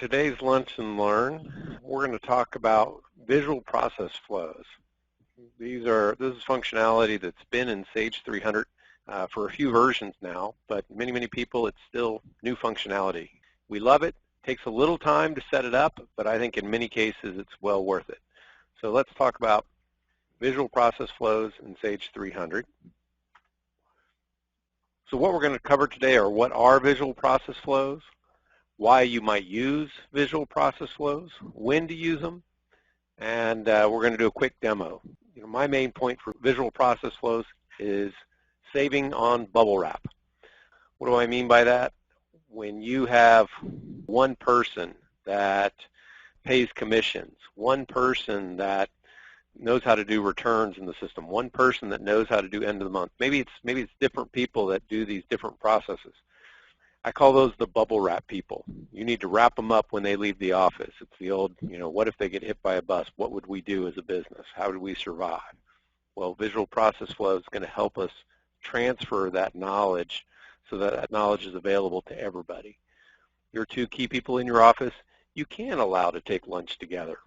today's Lunch and Learn, we're going to talk about visual process flows. This is functionality that's been in Sage 300 for a few versions now, but many people it's still new functionality. We love it. It takes a little time to set it up, but I think in many cases it's well worth it. So let's talk about visual process flows in Sage 300. So what we're going to cover today are what are visual process flows, why you might use visual process flows, when to use them, and we're going to do a quick demo. My main point for visual process flows is saving on bubble wrap. What do I mean by that? When you have one person that pays commissions, one person that knows how to do returns in the system, one person that knows how to do end of the month. Maybe it's different people that do these different processes. I call those the bubble wrap people. You need to wrap them up when they leave the office. It's the old, what if they get hit by a bus? What would we do as a business? How do we survive? Well, visual process flow is going to help us transfer that knowledge so that that knowledge is available to everybody. Your two key people in your office, you can allow to take lunch together.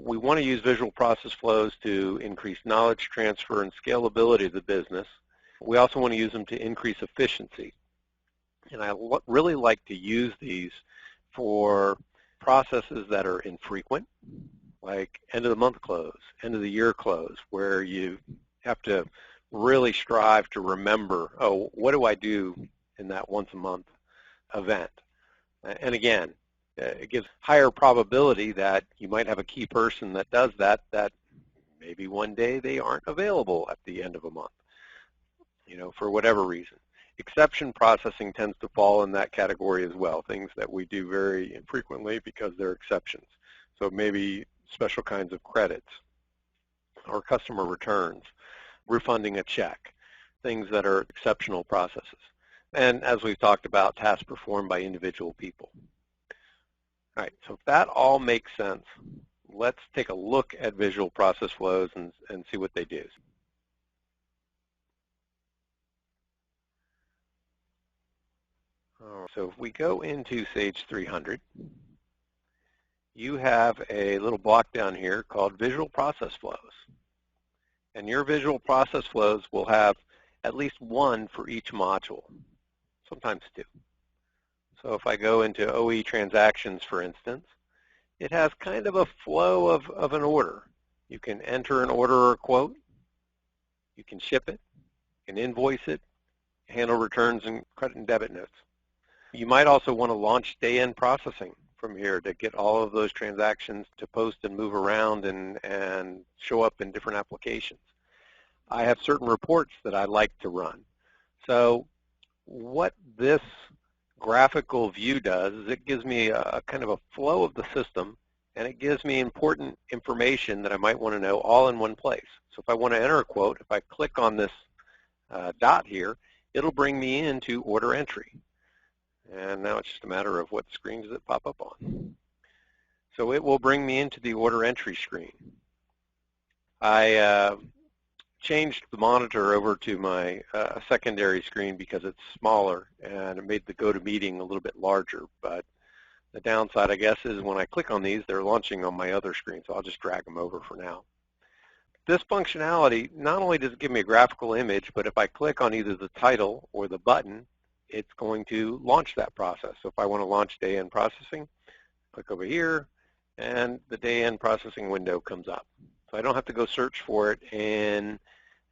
We want to use visual process flows to increase knowledge transfer and scalability of the business. We also want to use them to increase efficiency. And I really like to use these for processes that are infrequent, like end of the month close, end of the year close, where you have to really strive to remember, oh, what do I do in that once a month event? And again, it gives higher probability that you might have a key person that does that maybe one day they aren't available at the end of a month, for whatever reason. Exception processing tends to fall in that category as well, things that we do very infrequently because they're exceptions. So maybe special kinds of credits or customer returns, refunding a check, things that are exceptional processes. And as we've talked about, tasks performed by individual people. All right, so if that all makes sense, let's take a look at visual process flows and see what they do. So if we go into Sage 300, you have a little block down here called Visual Process Flows. And your visual process flows will have at least one for each module, sometimes two. So if I go into OE transactions, for instance, it has kind of a flow of an order. You can enter an order or a quote. You can ship it. You can invoice it, handle returns and credit and debit notes. You might also want to launch day-end processing from here to get all of those transactions to post and move around and show up in different applications. I have certain reports that I like to run. So what this graphical view does is it gives me a kind of a flow of the system, and it gives me important information that I might want to know all in one place. So if I want to enter a quote, if I click on this dot here, it'll bring me into order entry. And now it's just a matter of what screen does it pop up on. So it will bring me into the order entry screen. I changed the monitor over to my secondary screen because it's smaller, and it made the GoToMeeting a little bit larger. But the downside, I guess, is when I click on these, they're launching on my other screen, so I'll just drag them over for now. This functionality, not only does it give me a graphical image, but if I click on either the title or the button, it's going to launch that process. So if I want to launch day-end processing, click over here, and the day-end processing window comes up. So I don't have to go search for it. And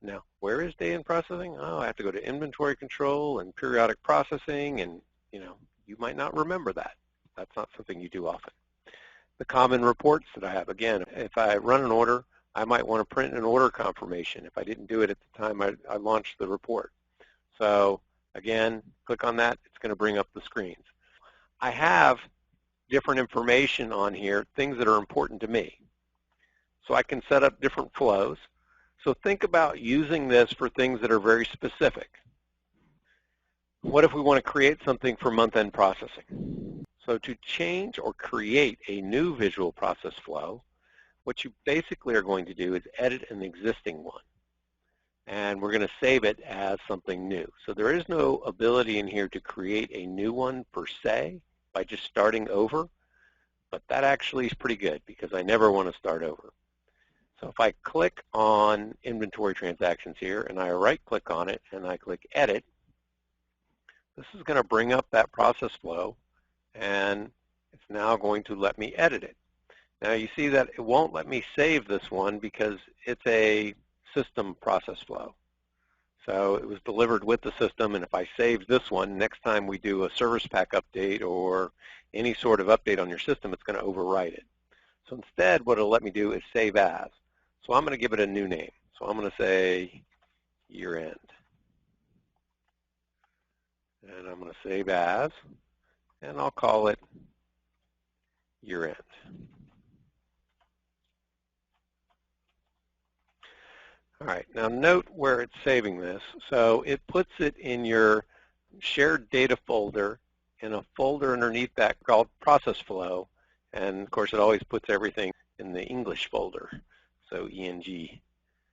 now, where is day-end processing? Oh, I have to go to inventory control and periodic processing, and you might not remember that. That's not something you do often. The common reports that I have, again, if I run an order, I might want to print an order confirmation. If I didn't do it at the time I launched the report. So again, click on that, it's going to bring up the screens. I have different information on here, things that are important to me. So I can set up different flows. So think about using this for things that are very specific. What if we want to create something for month-end processing? So to change or create a new visual process flow, what you basically are going to do is edit an existing one. And we're going to save it as something new. So there is no ability in here to create a new one per se. by just starting over, but that actually is pretty good because I never want to start over. So if I click on inventory transactions here and I right-click on it and I click Edit, this is going to bring up that process flow, and it's now going to let me edit it. Now you see that it won't let me save this one because it's a system process flow. So it was delivered with the system, and if I save this one, next time we do a service pack update or any sort of update on your system, it's going to overwrite it. So instead, what it'll let me do is save as. So I'm going to give it a new name. So I'm going to say year end. And I'm going to save as, and I'll call it year end. All right, now note where it's saving this. So it puts it in your shared data folder in a folder underneath that called process flow. And of course, it always puts everything in the English folder, so ENG.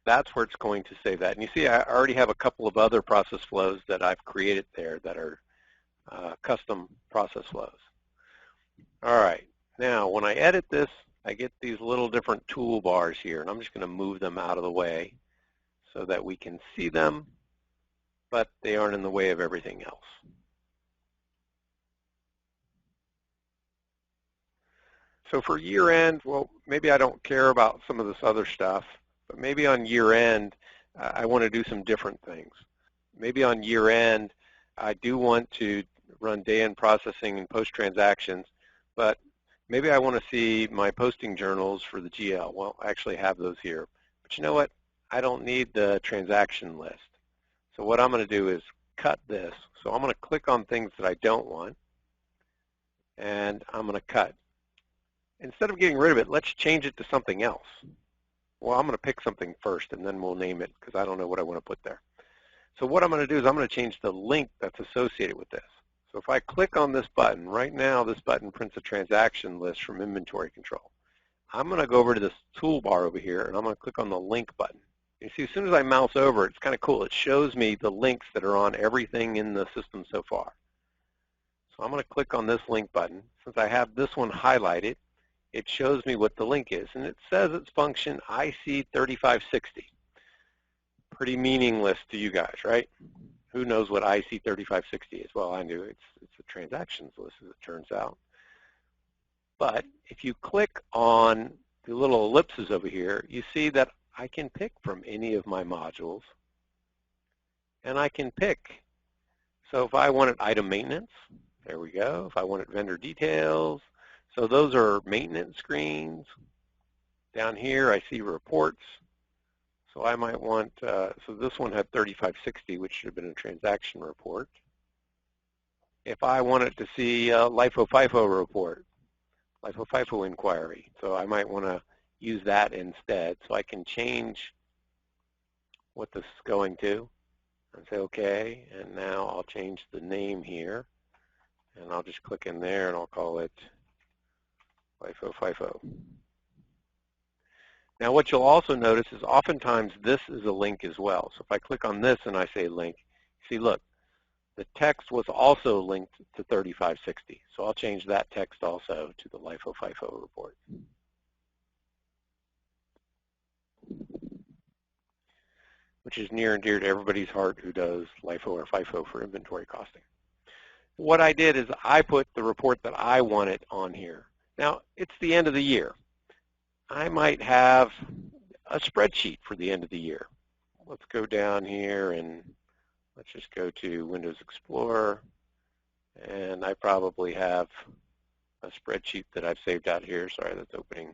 That's where it's going to save that. And you see I already have a couple of other process flows that I've created there that are custom process flows. All right, now when I edit this, I get these little different toolbars here, and I'm just going to move them out of the way so that we can see them, but they aren't in the way of everything else. So for year end, well, maybe I don't care about some of this other stuff, but maybe on year end, I want to do some different things. Maybe on year end, I do want to run day-end processing and post transactions, but maybe I want to see my posting journals for the GL. Well, I actually have those here, but you know what? I don't need the transaction list. So what I'm going to do is cut this. So I'm going to click on things that I don't want, and I'm going to cut. Instead of getting rid of it, let's change it to something else. Well, I'm going to pick something first, and then we'll name it because I don't know what I want to put there. So what I'm going to do is I'm going to change the link that's associated with this. So if I click on this button, right now this button prints a transaction list from inventory control. I'm going to go over to this toolbar over here, and I'm going to click on the link button. You see, as soon as I mouse over, it's kind of cool. It shows me the links that are on everything in the system so far. So I'm going to click on this link button. Since I have this one highlighted, it shows me what the link is, and it says it's function IC3560. Pretty meaningless to you guys, right? Who knows what IC3560 is? Well, I knew it's a transactions list, as it turns out. But if you click on the little ellipses over here, you see that I can pick from any of my modules, and I can pick. So if I wanted item maintenance, there we go. If I wanted vendor details, so those are maintenance screens. Down here, I see reports. So I might want, so this one had 3560, which should have been a transaction report. If I wanted to see a LIFO-FIFO report, LIFO-FIFO inquiry, so I might want to use that instead. So I can change what this is going to and say OK, and now I'll change the name here, and I'll just click in there and I'll call it LIFO-FIFO. Now what you'll also notice is oftentimes this is a link as well. So if I click on this and I say link, see, look, the text was also linked to 3560. So I'll change that text also to the LIFO-FIFO report. Which is near and dear to everybody's heart who does LIFO or FIFO for inventory costing. What I did is I put the report that I wanted on here. Now, it's the end of the year. I might have a spreadsheet for the end of the year. Let's go down here and let's just go to Windows Explorer. And I probably have a spreadsheet that I've saved out here. Sorry, that's opening.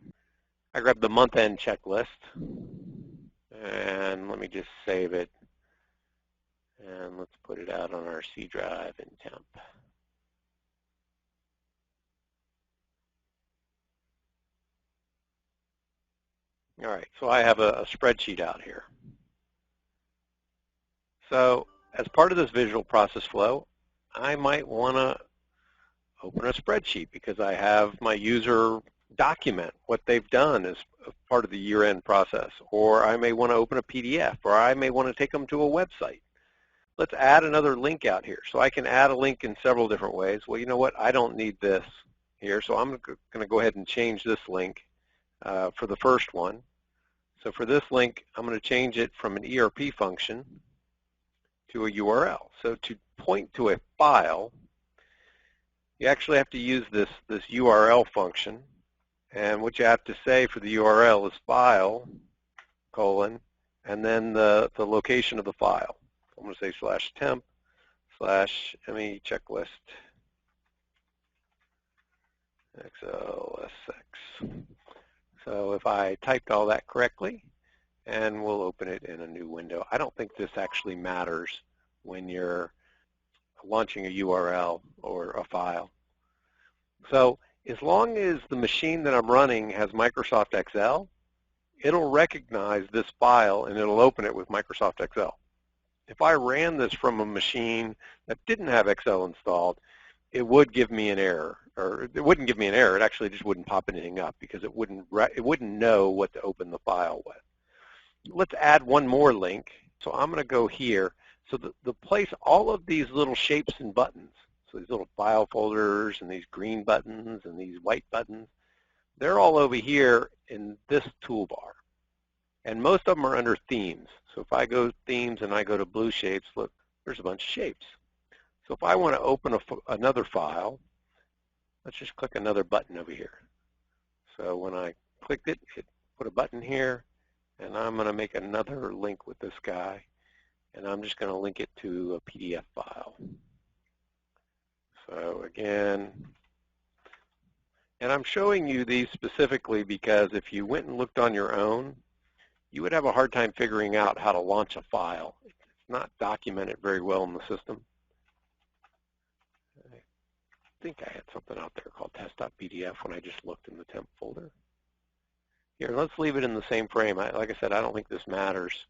I grabbed the month-end checklist. And let me just save it. And let's put it out on our C drive in temp. All right, so I have a spreadsheet out here. So as part of this visual process flow, I might want to open a spreadsheet because I have my user document what they've done as part of the year-end process, or I may want to open a PDF, or I may want to take them to a website. let's add another link out here. So I can add a link in several different ways. Well, you know what? I don't need this here, so I'm going to go ahead and change this link for the first one. So for this link, I'm going to change it from an ERP function to a URL. So to point to a file, you actually have to use this URL function. And what you have to say for the URL is file, colon, and then the location of the file. I'm going to say /temp /me checklist XLSX. So if I typed all that correctly, and we'll open it in a new window. I don't think this actually matters when you're launching a URL or a file. So as long as the machine that I'm running has Microsoft Excel, it'll recognize this file and it'll open it with Microsoft Excel. If I ran this from a machine that didn't have Excel installed, it would give me an error, or it wouldn't give me an error. It actually just wouldn't pop anything up because it wouldn't know what to open the file with. Let's add one more link. So I'm going to go here. So the place all of these little shapes and buttons, so these little file folders and these green buttons and these white buttons, they're all over here in this toolbar. And most of them are under themes. So if I go themes and I go to blue shapes, look, there's a bunch of shapes. So if I want to open another file, let's just click another button over here. So when I clicked it, it put a button here, and I'm going to make another link with this guy, and I'm just going to link it to a PDF file. So again, and I'm showing you these specifically because if you went and looked on your own, you would have a hard time figuring out how to launch a file. It's not documented very well in the system. I think I had something out there called test.pdf when I just looked in the temp folder. Here, let's leave it in the same frame. Like I said, I don't think this matters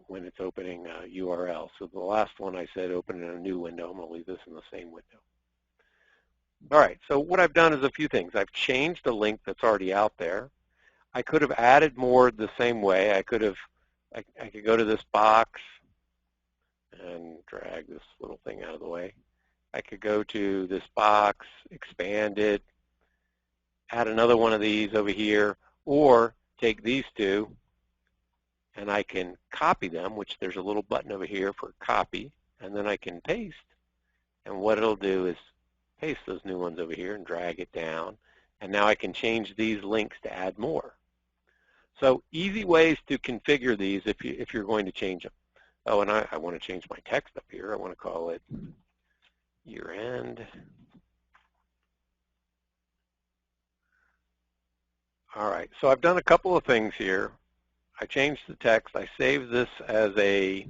when it's opening a URL. So the last one I said open in a new window. I'm going to leave this in the same window. All right, so what I've done is a few things. I've changed a link that's already out there. I could have added more the same way. I could go to this box and drag this little thing out of the way. I could go to this box, expand it, add another one of these over here, or take these two and I can copy them, which there's a little button over here for copy, and then I can paste. And what it'll do is paste those new ones over here and drag it down. And now I can change these links to add more. So easy ways to configure these if you're going to change them. Oh, and I want to change my text up here. I want to call it year end. All right, so I've done a couple of things here. I changed the text. I saved this as a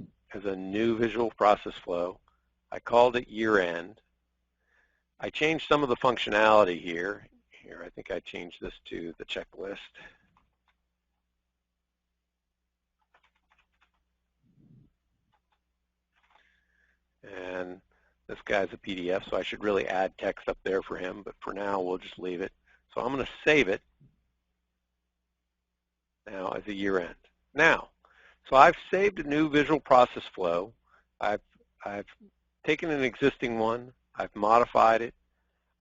new visual process flow. I called it year end. I changed some of the functionality here. Here, I think I changed this to the checklist. And this guy's a PDF, so I should really add text up there for him, but for now we'll just leave it. So I'm going to save it now as a year end. Now, so I've saved a new visual process flow. I've taken an existing one, I've modified it,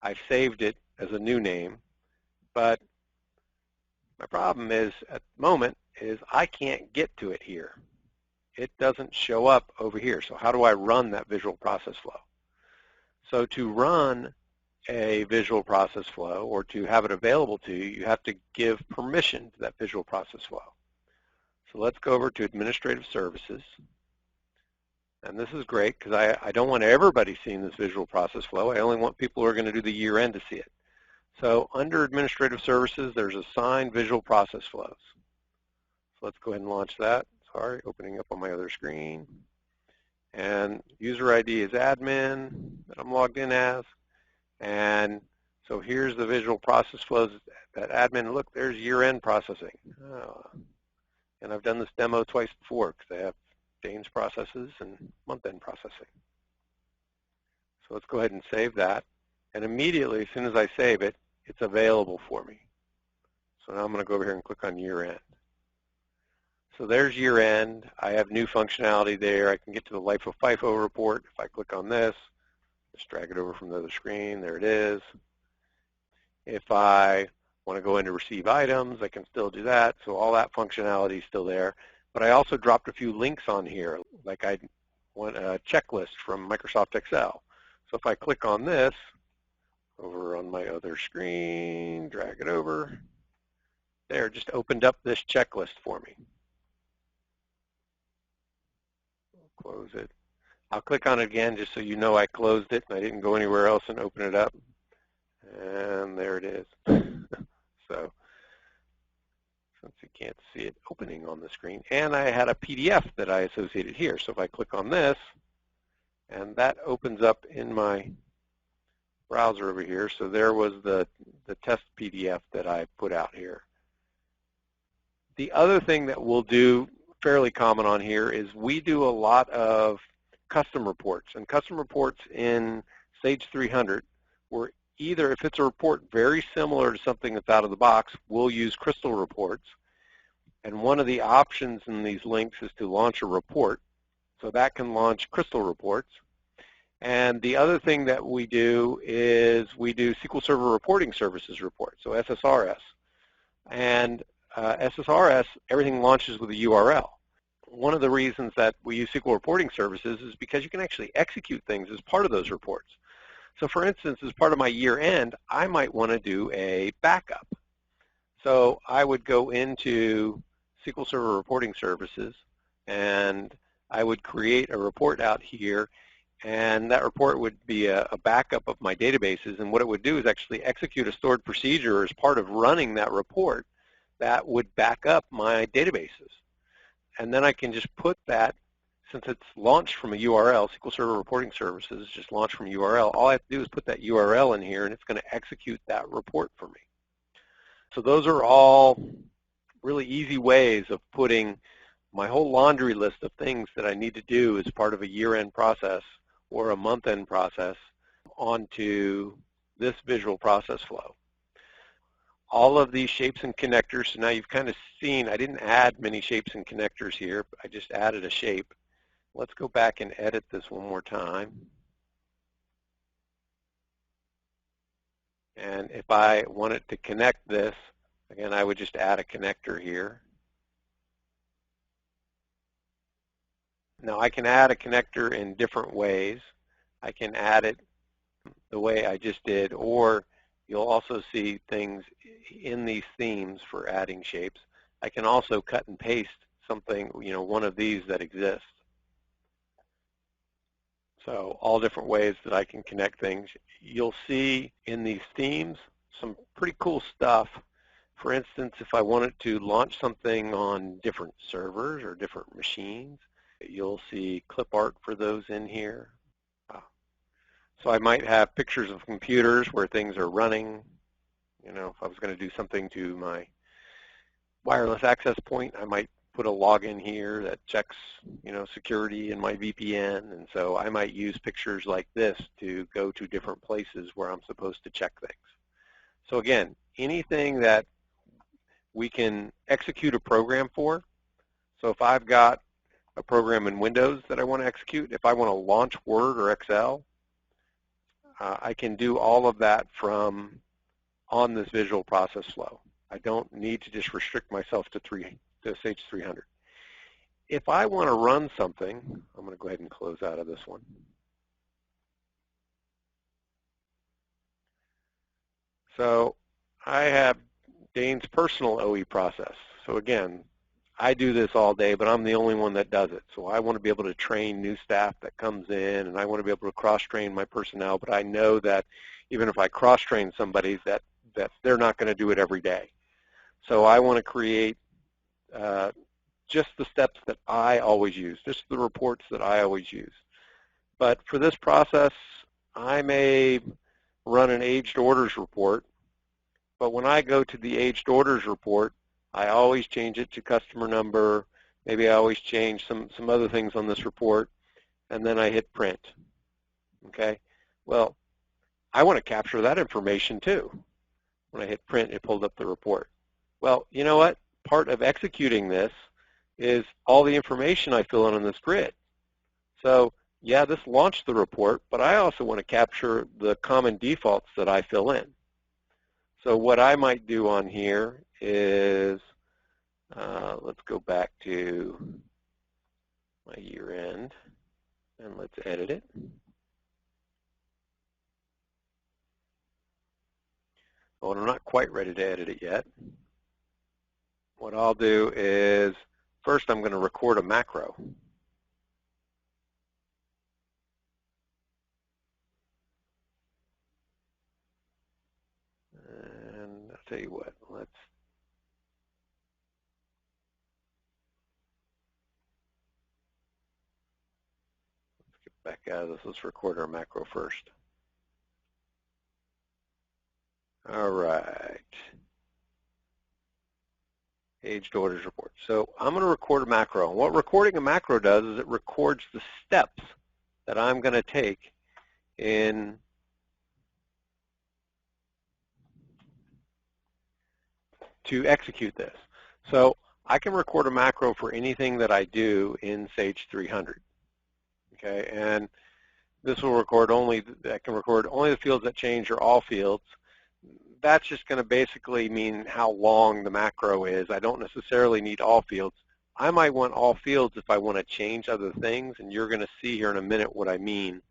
I've saved it as a new name, but my problem is at the moment is I can't get to it here. It doesn't show up over here. So how do I run that visual process flow? So to run a visual process flow or to have it available to you, you have to give permission to that visual process flow. So let's go over to Administrative Services. And this is great because I don't want everybody seeing this visual process flow. I only want people who are going to do the year end to see it. So under Administrative Services, there's Assign Visual Process Flows. So let's go ahead and launch that. Sorry, opening up on my other screen. And user ID is admin that I'm logged in as. And so here's the visual process flows that admin. Look, there's year-end processing. Oh. And I've done this demo twice before because they have change processes and month-end processing. So let's go ahead and save that. And immediately, as soon as I save it, it's available for me. So now I'm going to go over here and click on year-end. So there's year end. I have new functionality there. I can get to the Life of FIFO report. If I click on this, just drag it over from the other screen. There it is. If I want to go into receive items, I can still do that. So all that functionality is still there. But I also dropped a few links on here, like I want a checklist from Microsoft Excel. So if I click on this over on my other screen, drag it over, there, just opened up this checklist for me. Close it. I'll click on it again just so you know I closed it and I didn't go anywhere else and open it up. And there it is. So since you can't see it opening on the screen, and I had a PDF that I associated here. So if I click on this, and that opens up in my browser over here. So there was the test PDF that I put out here. The other thing that we'll do, fairly common on here, is we do a lot of custom reports. And custom reports in Sage 300, where either if it's a report very similar to something that's out of the box, we'll use Crystal reports. And one of the options in these links is to launch a report. So that can launch Crystal reports. And the other thing that we do is we do SQL Server Reporting Services reports, so SSRS. And SSRS, everything launches with a URL. One of the reasons that we use SQL Reporting Services is because you can actually execute things as part of those reports. So for instance, as part of my year end, I might want to do a backup. So I would go into SQL Server Reporting Services and I would create a report out here, and that report would be a backup of my databases, and what it would do is actually execute a stored procedure as part of running that report that would back up my databases. And then I can just put that, since it's launched from a URL, SQL Server Reporting Services just launched from a URL, all I have to do is put that URL in here and it's going to execute that report for me. So those are all really easy ways of putting my whole laundry list of things that I need to do as part of a year-end process or a month-end process onto this visual process flow. All of these shapes and connectors, so now you've kind of seen, I didn't add many shapes and connectors here, I just added a shape. Let's go back and edit this one more time. And if I wanted to connect this, again, I would just add a connector here. Now I can add a connector in different ways. I can add it the way I just did, or you'll also see things in these themes for adding shapes. I can also cut and paste something, one of these that exists. So all different ways that I can connect things. You'll see in these themes some pretty cool stuff. For instance, if I wanted to launch something on different servers or different machines, you'll see clip art for those in here. So I might have pictures of computers where things are running. If I was going to do something to my wireless access point, I might put a login here that checks, security in my VPN. And so I might use pictures like this to go to different places where I'm supposed to check things. So again, anything that we can execute a program for. So if I've got a program in Windows that I want to execute, if I want to launch Word or Excel, I can do all of that from on this visual process flow. I don't need to just restrict myself to Sage 300. If I want to run something, I'm going to go ahead and close out of this one. So I have Dane's personal OE process. So again, I do this all day, but I'm the only one that does it. So I want to be able to train new staff that comes in, and I want to be able to cross-train my personnel, but I know that even if I cross-train somebody, that they're not going to do it every day. So I want to create just the steps that I always use, just the reports that I always use. But for this process, I may run an aged orders report, but when I go to the aged orders report, I always change it to customer number. Maybe I always change some other things on this report, and then I hit print. Okay? Well, I want to capture that information too. When I hit print, it pulled up the report. Well, you know what? Part of executing this is all the information I fill in on this grid. So yeah, this launched the report, but I also want to capture the common defaults that I fill in. So what I might do on here is, let's go back to my year end, and let's edit it. Oh, and I'm not quite ready to edit it yet. What I'll do is, first I'm going to record a macro. And I'll tell you what, let's get back out of this. Let's record our macro first. All right. Aged orders report. So I'm going to record a macro. And what recording a macro does is it records the steps that I'm going to take in to execute this. So I can record a macro for anything that I do in Sage 300. Okay, and this will record only, I can record only the fields that change or all fields. That's just going to basically mean how long the macro is. I don't necessarily need all fields. I might want all fields if I want to change other things, and you're going to see here in a minute what I mean,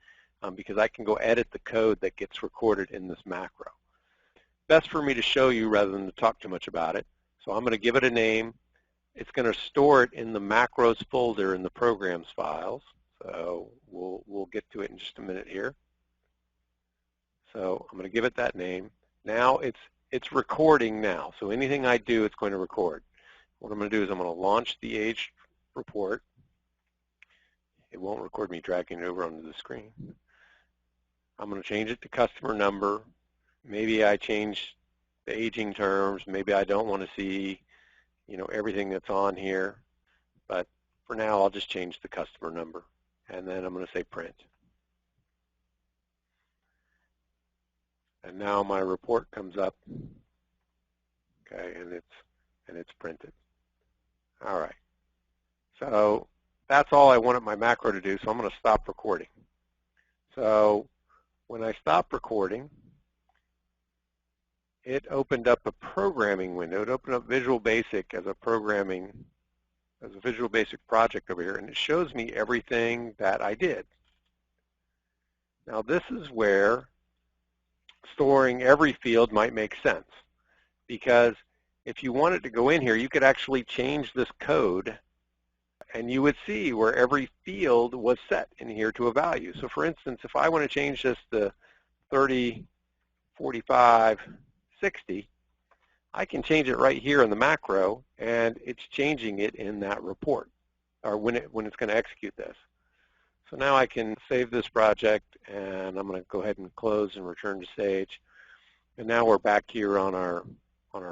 because I can go edit the code that gets recorded in this macro. Best for me to show you rather than to talk too much about it. So I'm going to give it a name. It's going to store it in the macros folder in the programs files. So we'll get to it in just a minute here. So I'm going to give it that name. Now it's recording now. So anything I do, it's going to record. What I'm going to do is I'm going to launch the age report. It won't record me dragging it over onto the screen. I'm going to change it to customer number. Maybe I change the aging terms. Maybe I don't want to see, everything that's on here. But for now, I'll just change the customer number. And then I'm going to say print. And now my report comes up, okay, and it's printed. All right. So that's all I wanted my macro to do, so I'm going to stop recording. So when I stop recording, it opened up a programming window. It opened up Visual Basic as a Visual Basic project over here, and it shows me everything that I did. Now this is where storing every field might make sense, because if you wanted to go in here, you could actually change this code and you would see where every field was set in here to a value. So for instance, if I want to change this to 30, 45, 60, I can change it right here in the macro, and it's changing it in that report, or when it's going to execute this. So now I can save this project, and I'm going to go ahead and close and return to Sage. And now we're back here on our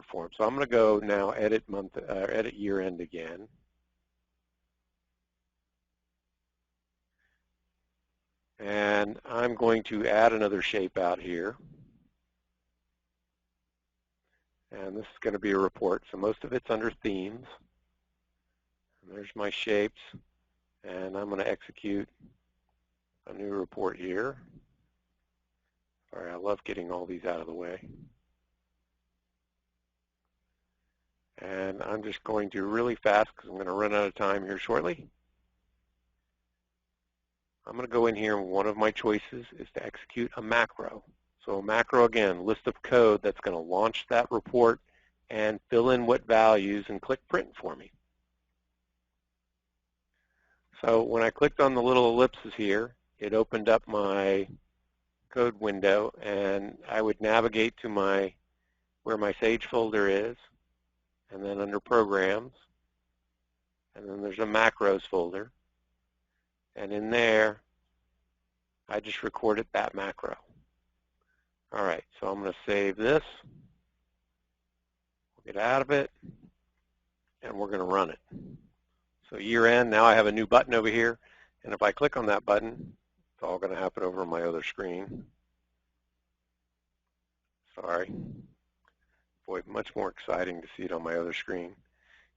form. So I'm going to go now edit year end again. And I'm going to add another shape out here. And this is going to be a report. So most of it's under themes. And there's my shapes. And I'm going to execute a new report here. Sorry, I love getting all these out of the way. And I'm just going to really fast because I'm going to run out of time here shortly. I'm going to go in here, and one of my choices is to execute a macro. So a macro, again, list of code that's going to launch that report and fill in what values and click print for me. So when I clicked on the little ellipses here, it opened up my code window, and I would navigate to where my Sage folder is, and then under Programs, and then there's a Macros folder, and in there, I just recorded that macro. All right, so I'm going to save this, we'll get out of it, and we're going to run it. So year end, now I have a new button over here, and if I click on that button, it's all going to happen over on my other screen. Sorry. Boy, much more exciting to see it on my other screen.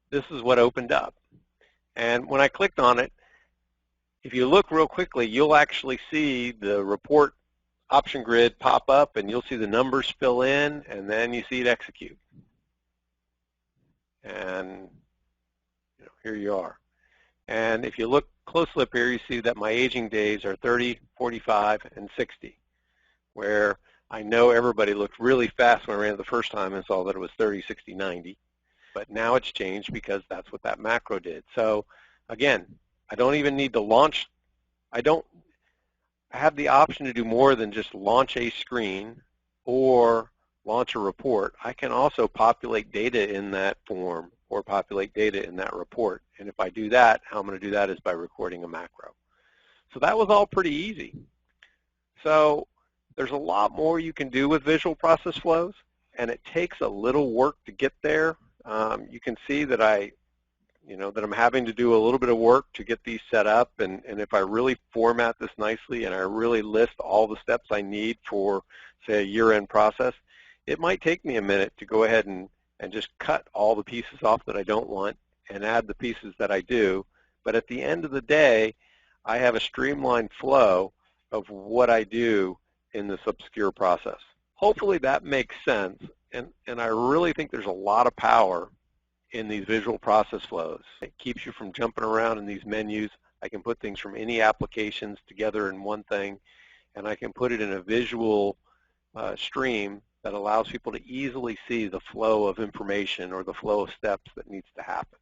This is what opened up. And when I clicked on it, if you look real quickly, you'll actually see the report option grid pop up, and you'll see the numbers fill in, and then you see it execute. And here you are. And if you look closely up here, you see that my aging days are 30, 45, and 60, where I know everybody looked really fast when I ran it the first time and saw that it was 30, 60, 90. But now it's changed because that's what that macro did. So again, I don't even need to launch. I have the option to do more than just launch a screen or launch a report. I can also populate data in that form or populate data in that report. And if I do that, how I'm going to do that is by recording a macro. So that was all pretty easy. So there's a lot more you can do with visual process flows, and it takes a little work to get there. You can see that that I'm having to do a little bit of work to get these set up, and if I really format this nicely and I really list all the steps I need for, say, a year-end process, it might take me a minute to go ahead and just cut all the pieces off that I don't want and add the pieces that I do. But at the end of the day, I have a streamlined flow of what I do in this obscure process. Hopefully that makes sense, and I really think there's a lot of power in these visual process flows. It keeps you from jumping around in these menus. I can put things from any applications together in one thing, and I can put it in a visual stream that allows people to easily see the flow of information or the flow of steps that needs to happen.